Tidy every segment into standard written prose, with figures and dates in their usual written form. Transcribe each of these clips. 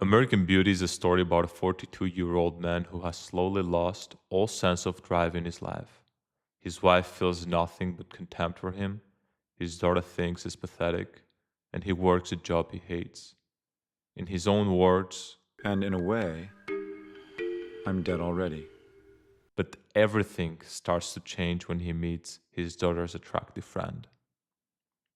American Beauty is a story about a 42-year-old man who has slowly lost all sense of drive in his life. His wife feels nothing but contempt for him, his daughter thinks he's pathetic, and he works a job he hates. In his own words, And in a way, I'm dead already. but everything starts to change when he meets his daughter's attractive friend.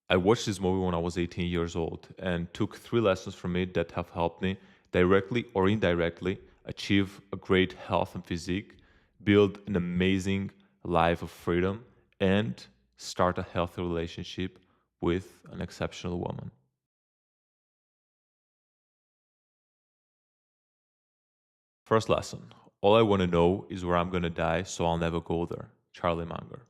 I watched this movie when I was 18 years old and took three lessons from it that have helped me directly or indirectly achieve a great health and physique, build an amazing life of freedom, and start a healthy relationship with an exceptional woman. First lesson: all I want to know is where I'm going to die, so I'll never go there. Charlie Munger.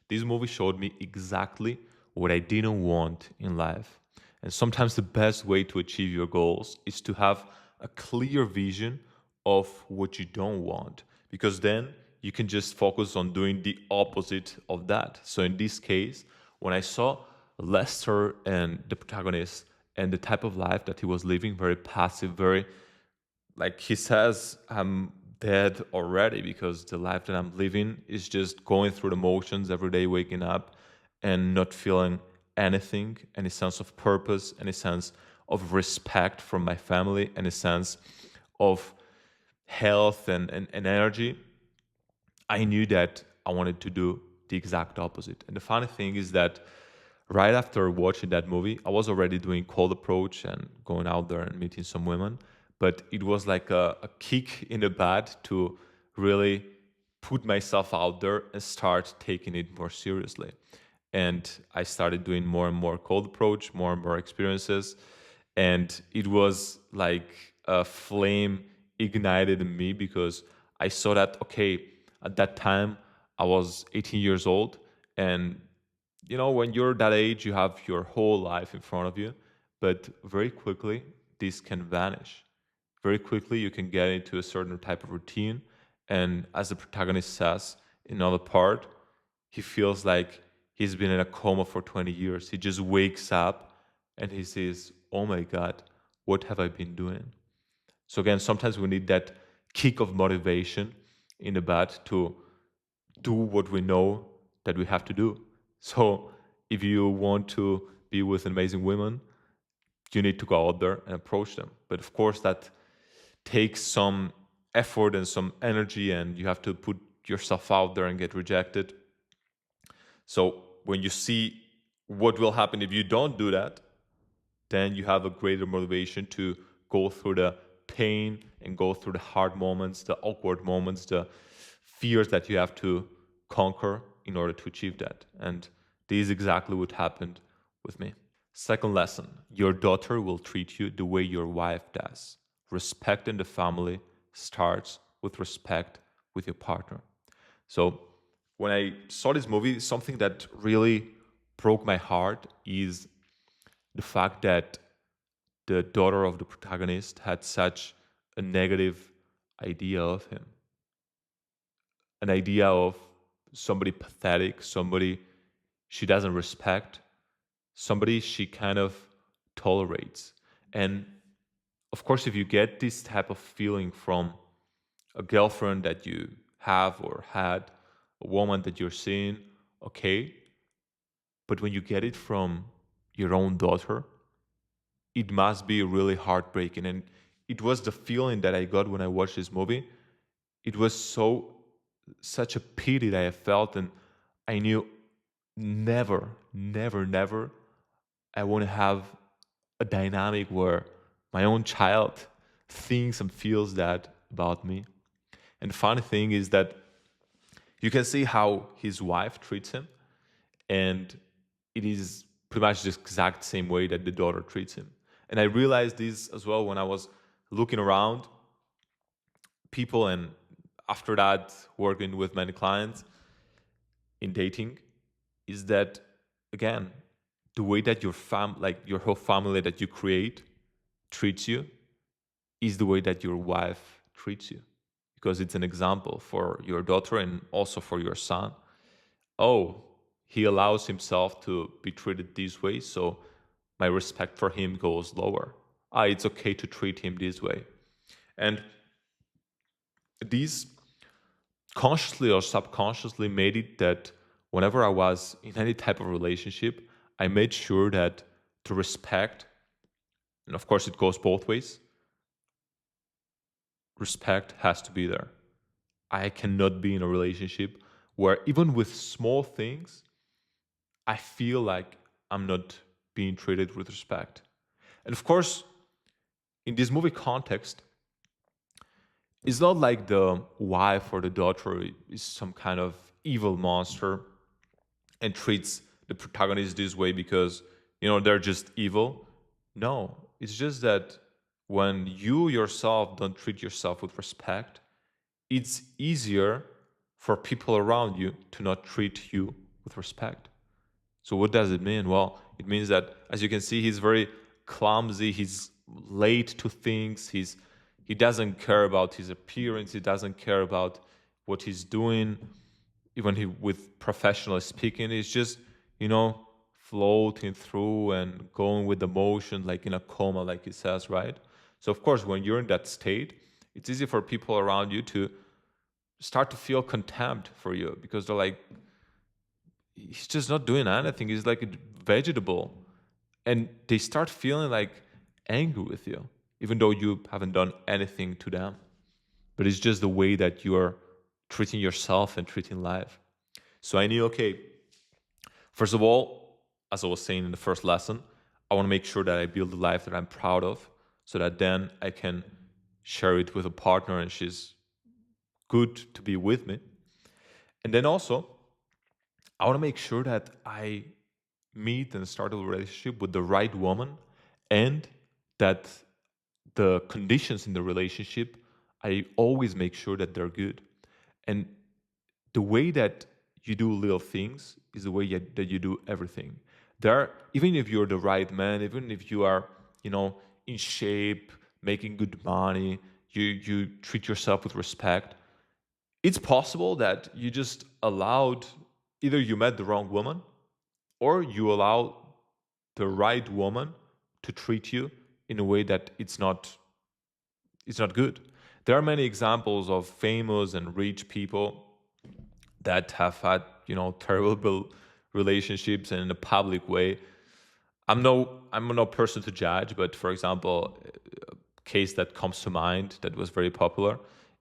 This movie showed me exactly what I didn't want in life. And sometimes the best way to achieve your goals is to have a clear vision of what you don't want, because then you can just focus on doing the opposite of that. So in this case, when I saw Lester and the protagonist and the type of life that he was living, very passive, very like he says, I'm dead already because the life that I'm living is just going through the motions every day, waking up and not feeling anything, any sense of purpose, any sense of respect from my family, any sense of health and energy. I knew that I wanted to do the exact opposite. And the funny thing is that right after watching that movie, I was already doing cold approach and going out there and meeting some women. But it was like a kick in the butt to really put myself out there and start taking it more seriously. And I started doing more and more cold approach, more and more experiences. And it was like a flame ignited in me because I saw that, okay, at that time I was 18 years old. And, you know, when you're that age, you have your whole life in front of you. But very quickly, this can vanish. Very quickly, you can get into a certain type of routine. And as the protagonist says in another part, he feels like he's been in a coma for 20 years. He just wakes up and he says, oh my God, what have I been doing? So, again, sometimes we need that kick of motivation in the butt to do what we know that we have to do. So, if you want to be with amazing women, you need to go out there and approach them. But of course, that takes some effort and some energy, and you have to put yourself out there and get rejected. So when you see what will happen if you don't do that, then you have a greater motivation to go through the pain and go through the hard moments, the awkward moments, the fears that you have to conquer in order to achieve that. And this is exactly what happened with me. Second lesson: your daughter will treat you the way your wife does. Respect in the family starts with respect with your partner. So, when I saw this movie, something that really broke my heart is the fact that the daughter of the protagonist had such a negative idea of him, an idea of somebody pathetic, somebody she doesn't respect, somebody she kind of tolerates. And of course, if you get this type of feeling from a girlfriend that you have or had, a woman that you're seeing, okay. But when you get it from your own daughter, it must be really heartbreaking. And it was the feeling that I got when I watched this movie. It was such a pity that I felt, and I knew never, never, never I want to have a dynamic where my own child thinks and feels that about me. And the funny thing is that you can see how his wife treats him, and it is pretty much the exact same way that the daughter treats him. And I realized this as well when I was looking around people, and after that working with many clients in dating, is that again the way that like your whole family that you create treats you is the way that your wife treats you, because it's an example for your daughter and also for your son. Oh, he allows himself to be treated this way, so my respect for him goes lower. it's okay to treat him this way. And these consciously or subconsciously made it that whenever I was in any type of relationship, I made sure that to respect, and of course it goes both ways, respect has to be there. I cannot be in a relationship where even with small things, I feel like I'm not being treated with respect. And of course, in this movie context, it's not like the wife or the daughter is some kind of evil monster and treats the protagonist this way because they're just evil. No, it's just that when you yourself don't treat yourself with respect, it's easier for people around you to not treat you with respect. So what does it mean? Well, it means that, as you can see, he's very clumsy. He's late to things. He doesn't care about his appearance. He doesn't care about what he's doing. Even with professional speaking, he's just floating through and going with the motion, like in a coma, like he says, right? So of course, when you're in that state, it's easy for people around you to start to feel contempt for you because they're like, he's just not doing anything. He's like a vegetable. And they start feeling like angry with you, even though you haven't done anything to them. But it's just the way that you're treating yourself and treating life. So I knew, okay, first of all, as I was saying in the first lesson, I want to make sure that I build a life that I'm proud of so that then I can share it with a partner and she's good to be with me. And then also, I want to make sure that I meet and start a relationship with the right woman and that the conditions in the relationship, I always make sure that they're good. And the way that you do little things is the way that you do everything. Even if you're the right man, even if you are, in shape, making good money, you treat yourself with respect, it's possible that you just allowed, either you met the wrong woman or you allow the right woman to treat you in a way that it's not good. There are many examples of famous and rich people that have had, terrible relationships and in a public way. I'm no person to judge, but for example, a case that comes to mind that was very popular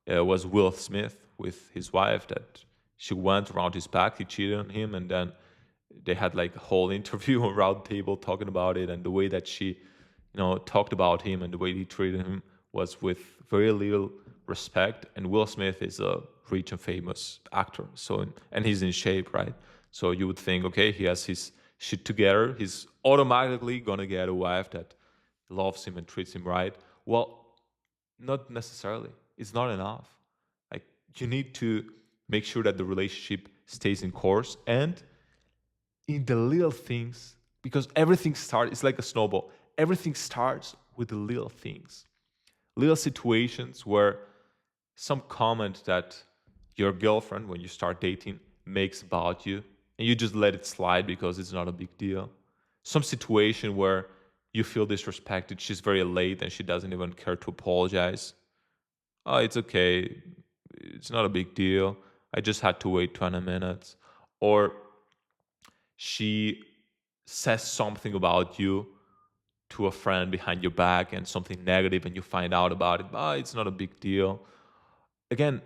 was Will Smith with his wife, that she went around his back, he cheated on him, and then they had like a whole interview around table talking about it, and the way that she talked about him and the way he treated him was with very little respect. And Will Smith is a rich and famous actor, and he's in shape, right? So you would think, okay, he has his shit together, he's automatically gonna get a wife that loves him and treats him right. Well, not necessarily. It's not enough. Like, you need to make sure that the relationship stays in course and in the little things, because everything starts, it's like a snowball. Everything starts with the little things, little situations where some comment that your girlfriend, when you start dating, makes about you, and you just let it slide because it's not a big deal. Some situation where you feel disrespected, she's very late and she doesn't even care to apologize. Oh, it's okay. It's not a big deal. I just had to wait 20 minutes. Or she says something about you to a friend behind your back and something negative and you find out about it. Oh, it's not a big deal. Again,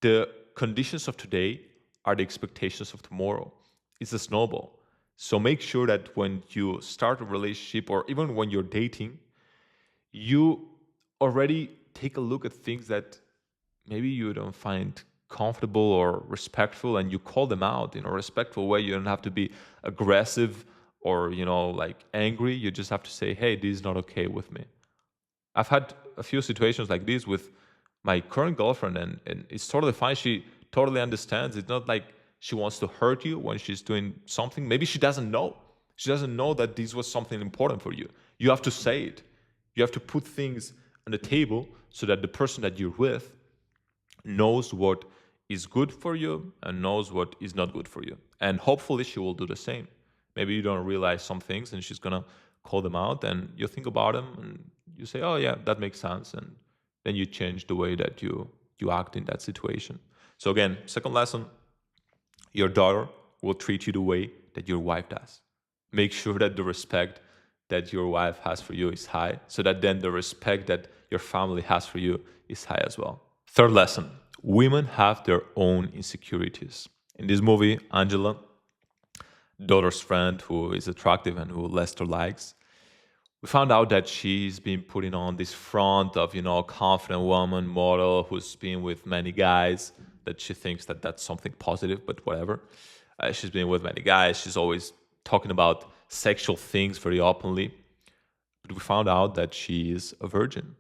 the conditions of today are the expectations of tomorrow. It's a snowball. So make sure that when you start a relationship or even when you're dating, you already take a look at things that maybe you don't find comfortable or respectful, and you call them out in a respectful way. You don't have to be aggressive or like angry. You just have to say, hey, this is not okay with me. I've had a few situations like this with my current girlfriend, and it's totally fine. She totally understands. It's not like she wants to hurt you when she's doing something. Maybe she doesn't know. She doesn't know that this was something important for you. You have to say it. You have to put things on the table so that the person that you're with knows what is good for you and knows what is not good for you. And hopefully she will do the same. Maybe you don't realize some things and she's gonna call them out, and you think about them and you say, oh yeah, that makes sense, and then you change the way that you act in that situation. So again, second lesson, your daughter will treat you the way that your wife does. Make sure that the respect that your wife has for you is high, so that then the respect that your family has for you is high as well. Third lesson, women have their own insecurities. In this movie, Angela, daughter's friend who is attractive and who Lester likes, we found out that she's been putting on this front of, confident woman model who's been with many guys, that she thinks that that's something positive, but whatever. She's been with many guys. She's always talking about sexual things very openly. But we found out that she is a virgin.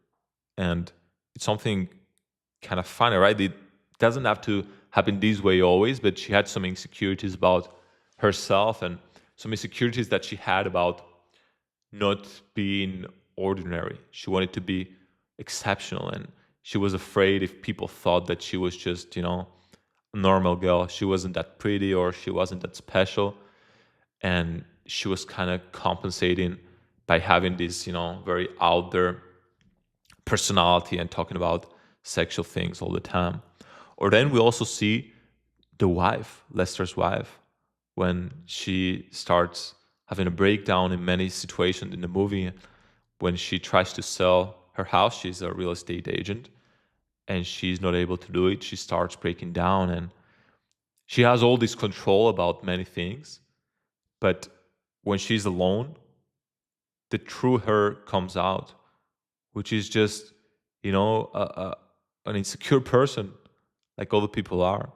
And it's something kind of funny, right? It doesn't have to happen this way always, but she had some insecurities about herself and some insecurities that she had about not being ordinary. She wanted to be exceptional, and she was afraid if people thought that she was just, a normal girl. She wasn't that pretty or she wasn't that special. And she was kind of compensating by having this, very out there personality and talking about sexual things all the time. Or then we also see the wife, Lester's wife, when she starts having a breakdown in many situations in the movie. When she tries to sell her house, she's a real estate agent, and she's not able to do it. She starts breaking down, and she has all this control about many things. But when she's alone, the true her comes out, which is just, an insecure person, like all the people are.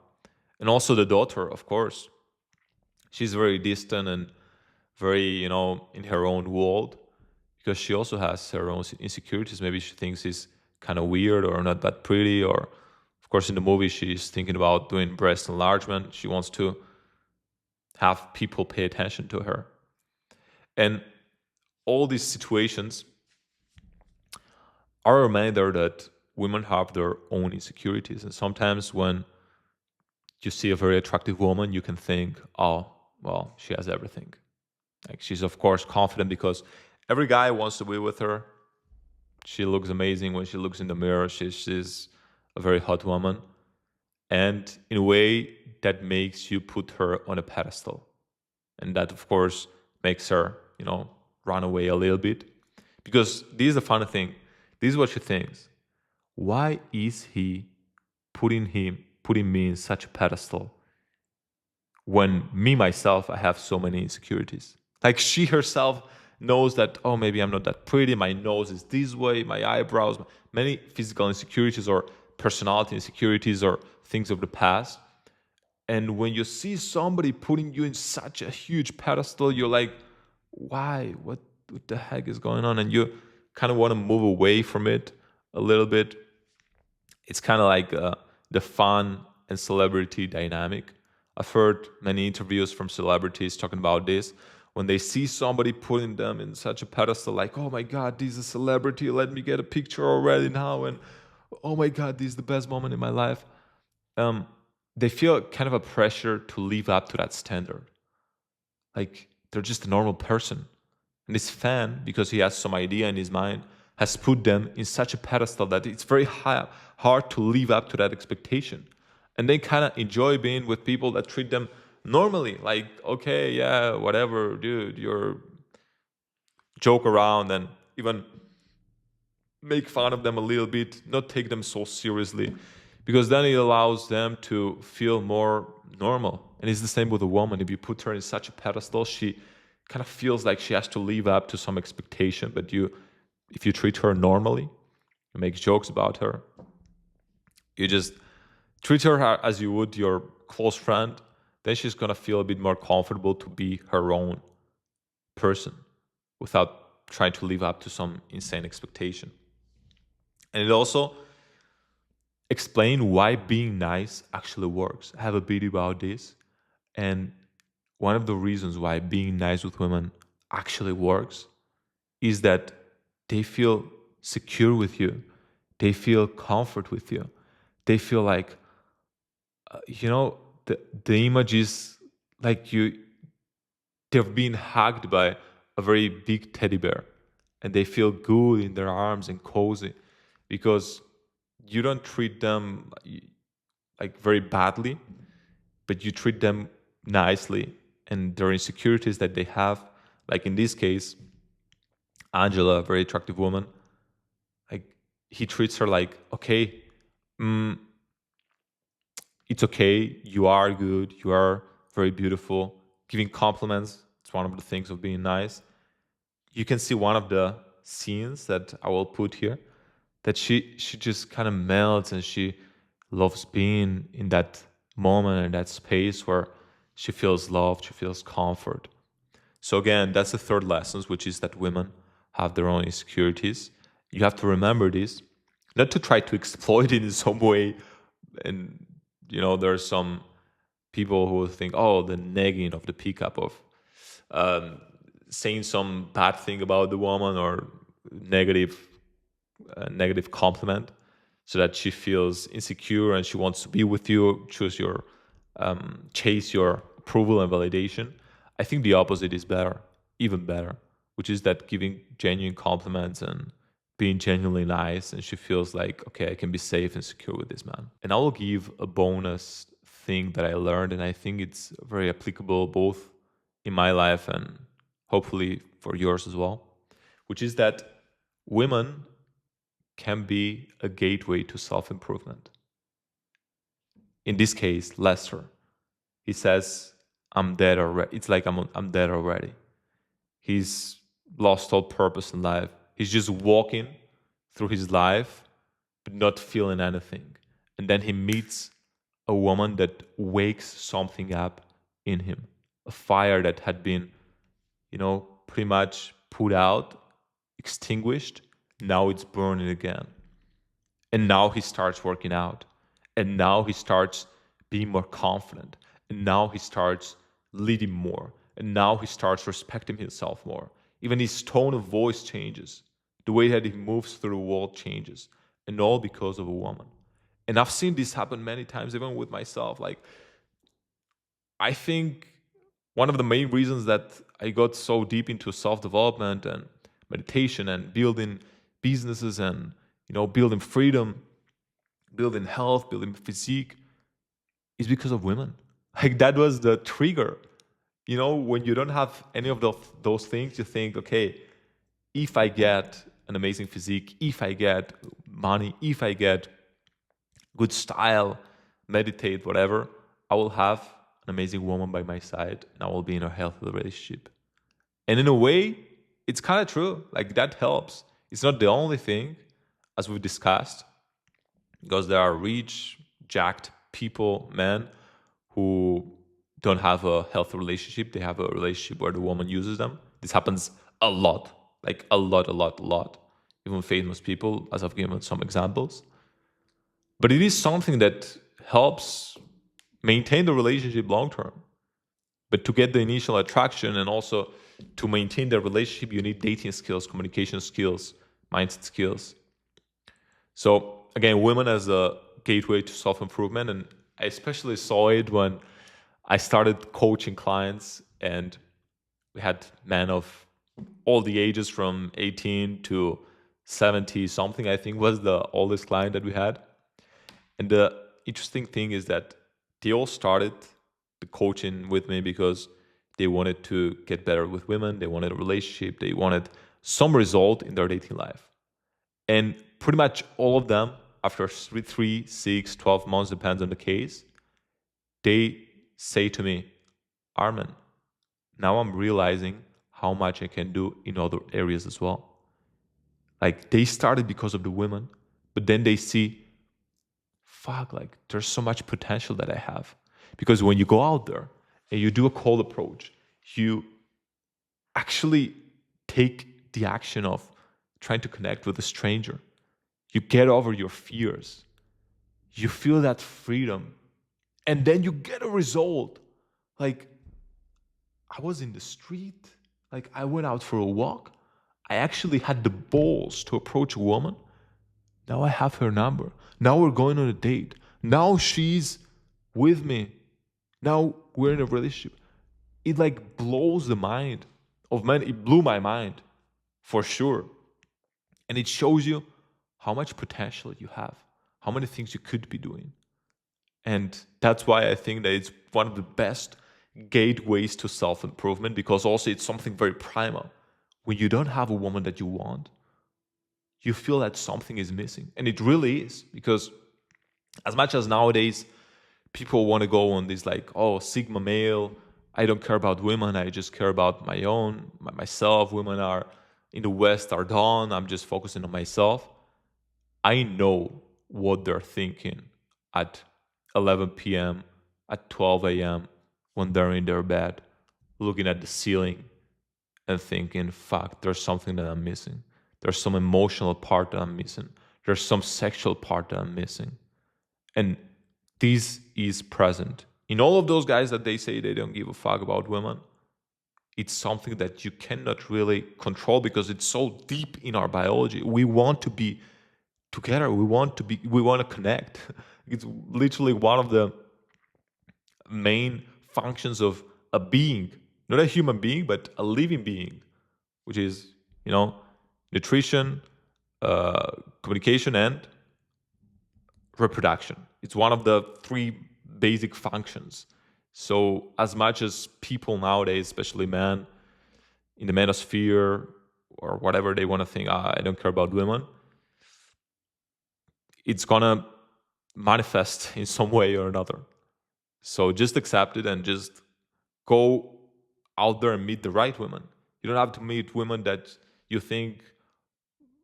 And also the daughter, of course. She's very distant and very, in her own world, because she also has her own insecurities. Maybe she thinks he's kind of weird or not that pretty. Or, of course, in the movie, she's thinking about doing breast enlargement. She wants to have people pay attention to her. And all these situations are a reminder that women have their own insecurities. And sometimes when you see a very attractive woman, you can think, oh, well, she has everything. Like, she's, of course, confident because every guy wants to be with her. She looks amazing when she looks in the mirror. She's a very hot woman. And in a way that makes you put her on a pedestal. And that, of course, makes her, run away a little bit. Because this is the funny thing. This is what she thinks. Why is he putting me in such a pedestal when me, myself, I have so many insecurities? Like, she herself knows that, oh, maybe I'm not that pretty, my nose is this way, my eyebrows, many physical insecurities or personality insecurities or things of the past. And when you see somebody putting you in such a huge pedestal, you're like, why? What the heck is going on? And you kind of want to move away from it a little bit. It's kind of like the fun and celebrity dynamic. I've heard many interviews from celebrities talking about this. When they see somebody putting them in such a pedestal, like, oh my God, this is a celebrity, let me get a picture already now, and oh my God, this is the best moment in my life. They feel kind of a pressure to live up to that standard. Like, they're just a normal person. And this fan, because he has some idea in his mind, has put them in such a pedestal that it's very hard to live up to that expectation. And they kind of enjoy being with people that treat them normally. Like, okay, yeah, whatever, dude, you're joke around and even make fun of them a little bit, not take them so seriously, because then it allows them to feel more normal. And it's the same with a woman. If you put her in such a pedestal, she kind of feels like she has to live up to some expectation. But if you treat her normally, you make jokes about her, you just treat her as you would your close friend, then she's going to feel a bit more comfortable to be her own person without trying to live up to some insane expectation. And it also explains why being nice actually works. I have a video about this. And one of the reasons why being nice with women actually works is that they feel secure with you. They feel comfort with you. They feel like, the image is like they've been hugged by a very big teddy bear, and they feel good in their arms and cozy because you don't treat them like very badly, but you treat them nicely, and their insecurities that they have, like in this case, Angela, a very attractive woman, like he treats her like, okay, mm, it's okay, you are good, you are very beautiful. Giving compliments, it's one of the things of being nice. You can see one of the scenes that I will put here, that she just kind of melts, and she loves being in that moment and that space where she feels loved, she feels comfort. So again, that's the third lesson, which is that women have their own insecurities. You have to remember this, not to try to exploit it in some way. And there are some people who think, oh, the negging of the pickup of um, saying some bad thing about the woman, or negative negative compliment, so that she feels insecure and she wants to be with you, chase your approval and validation. I think the opposite is better, even better, which is that giving genuine compliments and being genuinely nice, and she feels like, okay, I can be safe and secure with this man. And I will give a bonus thing that I learned, and I think it's very applicable both in my life and hopefully for yours as well, which is that women can be a gateway to self improvement. In this case, Lester, he says, I'm dead already. It's like I'm dead already. He's lost all purpose in life. He's just walking through his life, but not feeling anything. And then he meets a woman that wakes something up in him, a fire that had been, pretty much put out, extinguished. Now it's burning again. And now he starts working out. And now he starts being more confident. And now he starts leading more. And now he starts respecting himself more. Even his tone of voice changes. The way that he moves through the world changes. And all because of a woman. And I've seen this happen many times, even with myself. Like, I think one of the main reasons that I got so deep into self-development and meditation and building businesses and building freedom, building health, building physique, is because of women. Like, that was the trigger. When you don't have any of those things, you think, okay, if I get an amazing physique, if I get money, if I get good style, meditate, whatever, I will have an amazing woman by my side, and I will be in a healthy relationship. And in a way, it's kind of true. Like, that helps. It's not the only thing, as we've discussed, because there are rich, jacked people, men, who don't have a healthy relationship. They have a relationship where the woman uses them. This happens a lot, like a lot, a lot, a lot. Even famous people, as I've given some examples. But it is something that helps maintain the relationship long term. But to get the initial attraction and also to maintain the relationship, you need dating skills, communication skills, mindset skills. So again, women as a gateway to self-improvement. And I especially saw it when I started coaching clients, and we had men of all the ages from 18 to 70 something, I think was the oldest client that we had. And the interesting thing is that they all started the coaching with me because they wanted to get better with women. They wanted a relationship. They wanted some result in their dating life. And pretty much all of them, after 3, 6, 12 months, depends on the case, they say to me, Armin, now I'm realizing how much I can do in other areas as well. Like, they started because of the women, but then they see, fuck, like, there's so much potential that I have. Because when you go out there and you do a cold approach, you actually take the action of trying to connect with a stranger. You get over your fears. You feel that freedom. And then you get a result. Like, I was in the street. Like, I went out for a walk. I actually had the balls to approach a woman. Now I have her number. Now we're going on a date. Now she's with me. Now we're in a relationship. It like blows the mind of men, it blew my mind for sure. And it shows you how much potential you have, how many things you could be doing. And that's why I think that it's one of the best gateways to self-improvement, because also it's something very primal. When you don't have a woman that you want, you feel that something is missing. And it really is, because as much as nowadays people want to go on this like, oh, Sigma male, I don't care about women, I just care about my own, myself. Women are in the West are done, I'm just focusing on myself. I know what they're thinking at 11 p.m., at 12 a.m., when they're in their bed, looking at the ceiling and thinking, fuck, there's something that I'm missing. There's some emotional part that I'm missing. There's some sexual part that I'm missing. And this is present in all of those guys that they say they don't give a fuck about women. It's something that you cannot really control because it's so deep in our biology. We want to be together. We want to connect. It's literally one of the main functions of a being, not a human being, but a living being, which is, nutrition, communication, and reproduction. It's one of the three basic functions. So as much as people nowadays, especially men, in the manosphere or whatever they want to think, I don't care about women, it's gonna manifest in some way or another. So just accept it and just go out there and meet the right women. You don't have to meet women that you think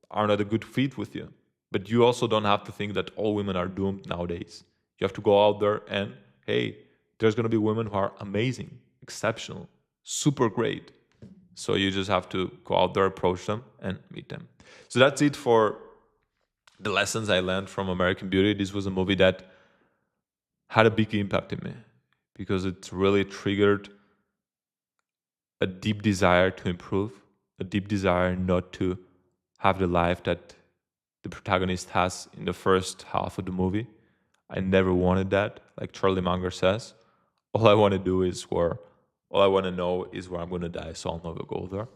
are not a good fit with you. But you also don't have to think that all women are doomed nowadays. You have to go out there and, hey, there's going to be women who are amazing, exceptional, super great. So you just have to go out there, approach them, and meet them. So that's it for the lessons I learned from American Beauty. This was a movie that had a big impact in me because it really triggered a deep desire to improve, a deep desire not to have the life that the protagonist has in the first half of the movie. I never wanted that. Like Charlie Munger says, all I want to know is where I'm going to die, so I'll never go there.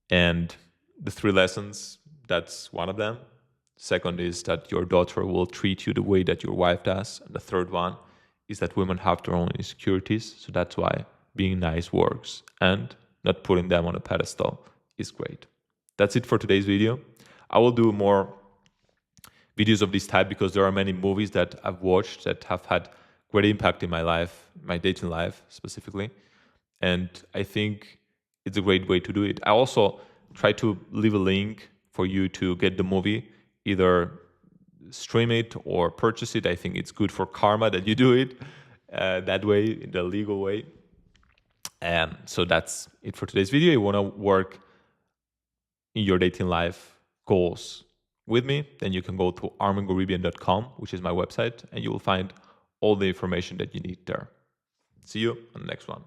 And the 3 lessons, that's one of them. Second is that your daughter will treat you the way that your wife does. And the third one is that women have their own insecurities. So that's why being nice works. And not putting them on a pedestal is great. That's it for today's video. I will do more videos of this type because there are many movies that I've watched that have had great impact in my life, my dating life specifically. And I think it's a great way to do it. I also try to leave a link for you to get the movie, either stream it or purchase it. I think it's good for karma that you do it that way, in the legal way. And so that's it for today's video. You want to work in your dating life goals with me, then you can go to armengoribian.com, which is my website, and you will find all the information that you need there. See you on the next one.